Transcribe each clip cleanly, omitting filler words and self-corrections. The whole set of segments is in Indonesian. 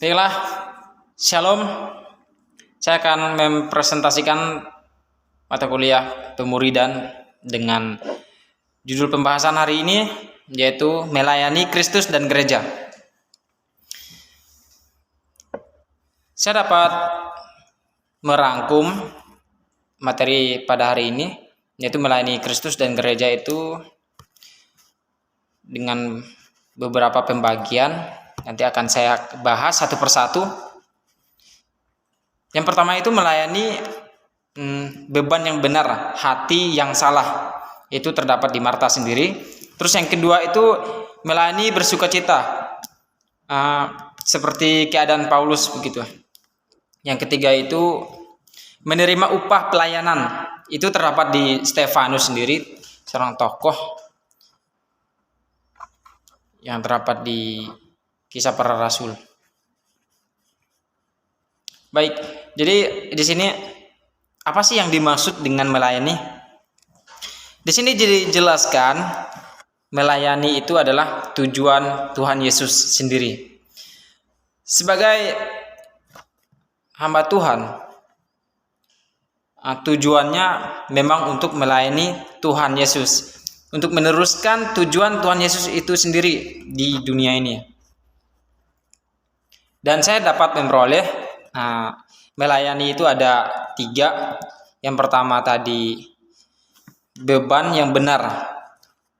Baiklah, Shalom. Saya akan mempresentasikan mata kuliah pemuridan dengan judul pembahasan hari ini yaitu melayani Kristus dan gereja. Saya dapat merangkum materi pada hari ini yaitu melayani Kristus dan gereja itu dengan beberapa pembagian. Nanti akan saya bahas satu persatu. Yang pertama itu melayani beban yang benar, hati yang salah. Itu terdapat di Marta sendiri. Terus yang kedua itu melayani bersukacita, seperti keadaan Paulus begitu. Yang ketiga itu menerima upah pelayanan. Itu terdapat di Stefanus sendiri, seorang tokoh yang terdapat di Kisah Para Rasul. Baik, jadi di sini apa sih yang dimaksud dengan melayani? Di sini dijelaskan melayani itu adalah tujuan Tuhan Yesus sendiri. Sebagai hamba Tuhan, tujuannya memang untuk melayani Tuhan Yesus, untuk meneruskan tujuan Tuhan Yesus itu sendiri di dunia ini. Dan saya dapat memperoleh melayani itu ada 3. Yang pertama tadi beban yang benar,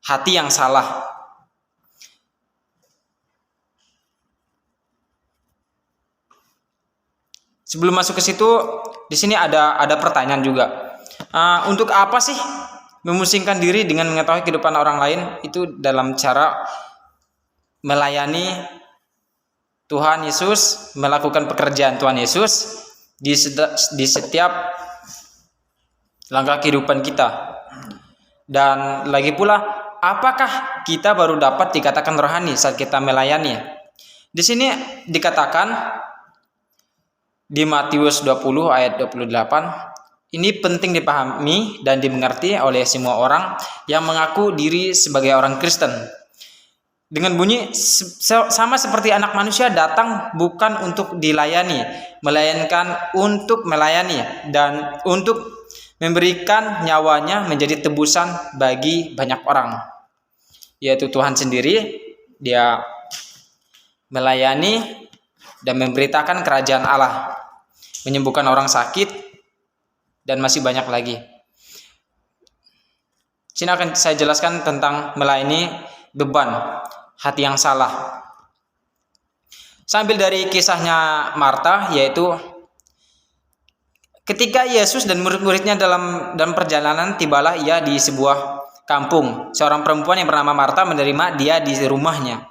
hati yang salah. Sebelum masuk ke situ, di sini ada pertanyaan juga. Untuk apa sih memusingkan diri dengan mengetahui kehidupan orang lain itu dalam cara melayani Tuhan Yesus, melakukan pekerjaan Tuhan Yesus di setiap langkah kehidupan kita. Dan lagi pula, apakah kita baru dapat dikatakan rohani saat kita melayani? Di sini dikatakan di Matius 20 ayat 28, ini penting dipahami dan dimengerti oleh semua orang yang mengaku diri sebagai orang Kristen. Dengan bunyi sama seperti anak manusia datang bukan untuk dilayani, melainkan untuk melayani dan untuk memberikan nyawanya menjadi tebusan bagi banyak orang. Yaitu Tuhan sendiri, dia melayani dan memberitakan kerajaan Allah, menyembuhkan orang sakit, dan masih banyak lagi. Sini akan saya jelaskan tentang melayani beban, hati yang salah. Sambil dari kisahnya Marta, yaitu ketika Yesus dan murid-muridnya dalam perjalanan, tibalah ia di sebuah kampung. Seorang perempuan yang bernama Marta menerima dia di rumahnya.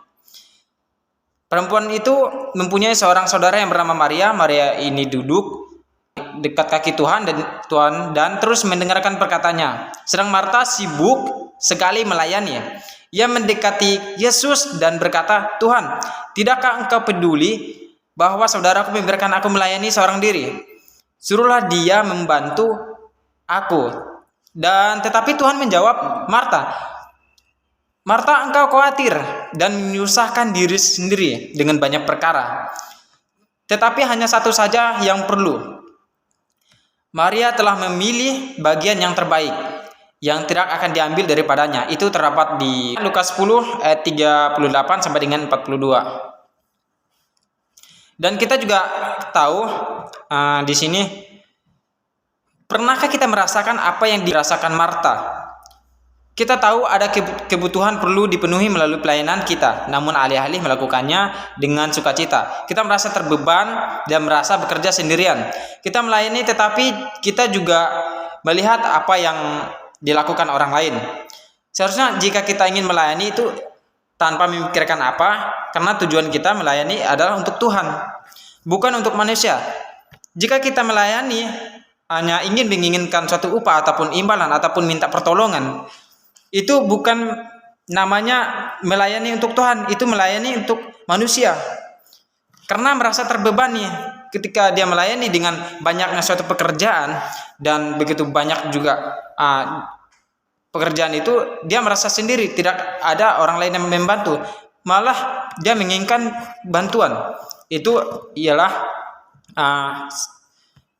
Perempuan itu mempunyai seorang saudara yang bernama Maria. Maria ini duduk dekat kaki Tuhan dan terus mendengarkan perkataannya. Sedang Marta sibuk sekali melayani. Ia mendekati Yesus dan berkata, "Tuhan, tidakkah engkau peduli bahwa saudaraku membiarkan aku melayani seorang diri? Suruhlah dia membantu aku." Dan tetapi Tuhan menjawab, "Marta, Marta, engkau khawatir dan menyusahkan diri sendiri dengan banyak perkara. Tetapi hanya satu saja yang perlu. Maria telah memilih bagian yang terbaik, yang tidak akan diambil daripadanya." Itu terdapat di Lukas 10 ayat 38 sampai dengan 42. Dan kita juga tahu di sini, pernahkah kita merasakan apa yang dirasakan Marta? Kita tahu ada kebutuhan perlu dipenuhi melalui pelayanan kita, namun alih-alih melakukannya dengan sukacita, kita merasa terbeban dan merasa bekerja sendirian. Kita melayani tetapi kita juga melihat apa yang dilakukan orang lain. Seharusnya jika kita ingin melayani itu tanpa memikirkan apa, karena tujuan kita melayani adalah untuk Tuhan, bukan untuk manusia. Jika kita melayani hanya menginginkan suatu upah ataupun imbalan ataupun minta pertolongan, itu bukan namanya melayani untuk Tuhan, itu melayani untuk manusia. Karena merasa terbebani ketika dia melayani dengan banyaknya suatu pekerjaan dan begitu banyak juga pekerjaan itu, dia merasa sendiri, tidak ada orang lain yang membantu. malah dia menginginkan bantuan. Itu ialah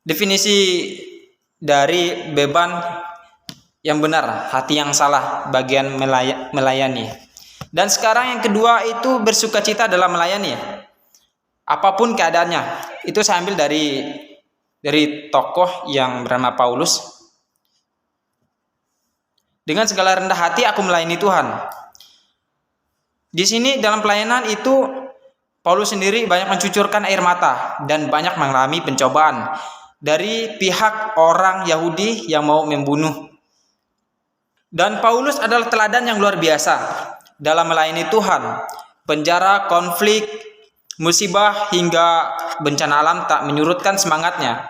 definisi dari beban yang benar, hati yang salah, bagian melayani. Dan sekarang yang kedua itu bersukacita dalam melayani, apapun keadaannya. Itu saya ambil dari tokoh yang bernama Paulus. Dengan segala rendah hati aku melayani Tuhan. Di sini dalam pelayanan itu Paulus sendiri banyak mencucurkan air mata dan banyak mengalami pencobaan dari pihak orang Yahudi yang mau membunuh. Dan Paulus adalah teladan yang luar biasa dalam melayani Tuhan. Penjara, konflik, musibah hingga bencana alam tak menyurutkan semangatnya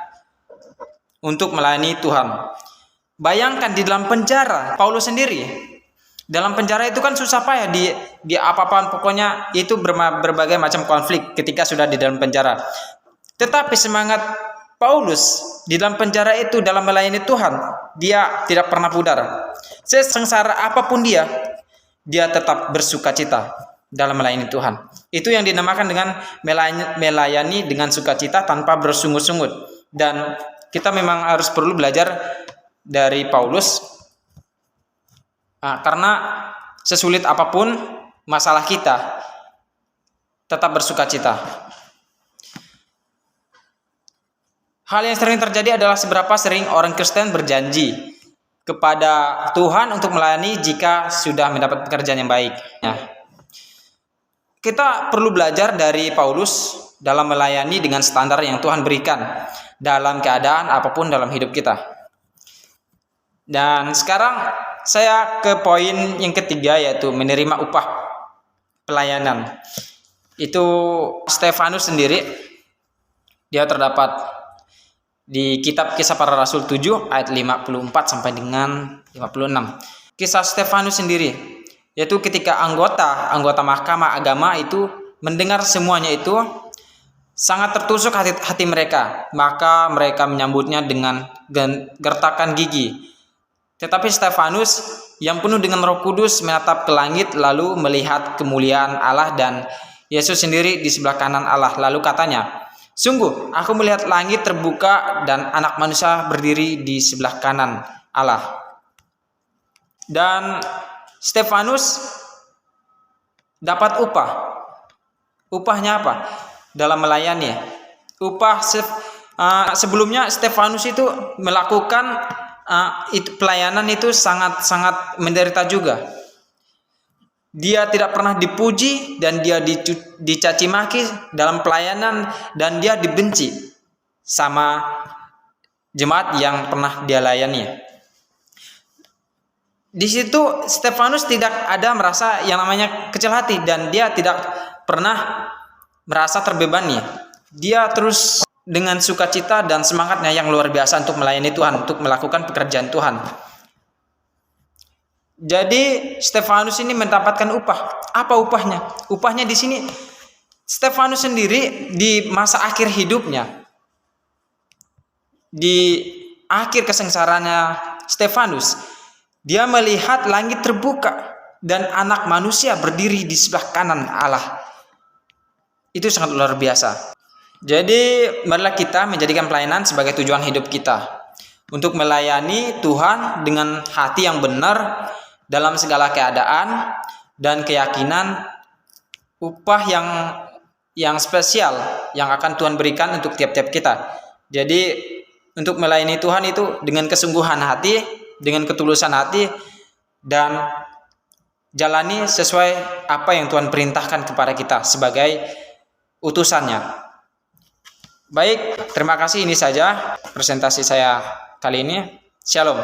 untuk melayani Tuhan. Bayangkan di dalam penjara, Paulus sendiri. Dalam penjara itu kan susah payah di apa-apaan, pokoknya itu berbagai macam konflik ketika sudah di dalam penjara. Tetapi semangat Paulus di dalam penjara itu dalam melayani Tuhan, dia tidak pernah pudar. Sesengsara apapun dia tetap bersukacita dalam melayani Tuhan. Itu yang dinamakan dengan melayani dengan sukacita tanpa bersungut-sungut. Dan kita memang harus perlu belajar dari Paulus, karena sesulit apapun masalah kita, tetap bersukacita. Hal yang sering terjadi adalah seberapa sering orang Kristen berjanji kepada Tuhan untuk melayani jika sudah mendapat pekerjaan yang baik. Kita perlu belajar dari Paulus dalam melayani dengan standar yang Tuhan berikan dalam keadaan apapun dalam hidup kita. Dan sekarang saya ke poin yang ketiga, yaitu menerima upah pelayanan. Itu Stefanus sendiri, dia terdapat di kitab Kisah Para Rasul 7 ayat 54 sampai dengan 56. Kisah Stefanus sendiri, yaitu ketika anggota mahkamah agama itu mendengar semuanya itu, sangat tertusuk hati mereka, maka mereka menyambutnya dengan gertakan gigi. Tetapi Stefanus yang penuh dengan Roh Kudus menatap ke langit, lalu melihat kemuliaan Allah dan Yesus sendiri di sebelah kanan Allah. Lalu katanya, "Sungguh aku melihat langit terbuka dan Anak Manusia berdiri di sebelah kanan Allah." Dan Stefanus dapat upah. Upahnya apa? Dalam melayani. Sebelumnya Stefanus itu melakukan pelayanan itu sangat menderita juga. Dia tidak pernah dipuji dan dia dicaci maki dalam pelayanan, dan dia dibenci sama jemaat yang pernah dia layani. Di situ Stefanus tidak ada merasa yang namanya kecil hati, dan dia tidak pernah merasa terbebani. Dia terus dengan sukacita dan semangatnya yang luar biasa untuk melayani Tuhan, untuk melakukan pekerjaan Tuhan. Jadi Stefanus ini mendapatkan upah. Apa upahnya? Upahnya di sini, Stefanus sendiri di masa akhir hidupnya, di akhir kesengsaraannya Stefanus, dia melihat langit terbuka dan Anak Manusia berdiri di sebelah kanan Allah. Itu sangat luar biasa. Jadi marilah kita menjadikan pelayanan sebagai tujuan hidup kita, untuk melayani Tuhan dengan hati yang benar dalam segala keadaan, dan keyakinan upah yang spesial yang akan Tuhan berikan untuk tiap-tiap kita. Jadi untuk melayani Tuhan itu dengan kesungguhan hati, dengan ketulusan hati, dan jalani sesuai apa yang Tuhan perintahkan kepada kita sebagai utusannya. Baik, terima kasih. Ini saja presentasi saya kali ini. Shalom.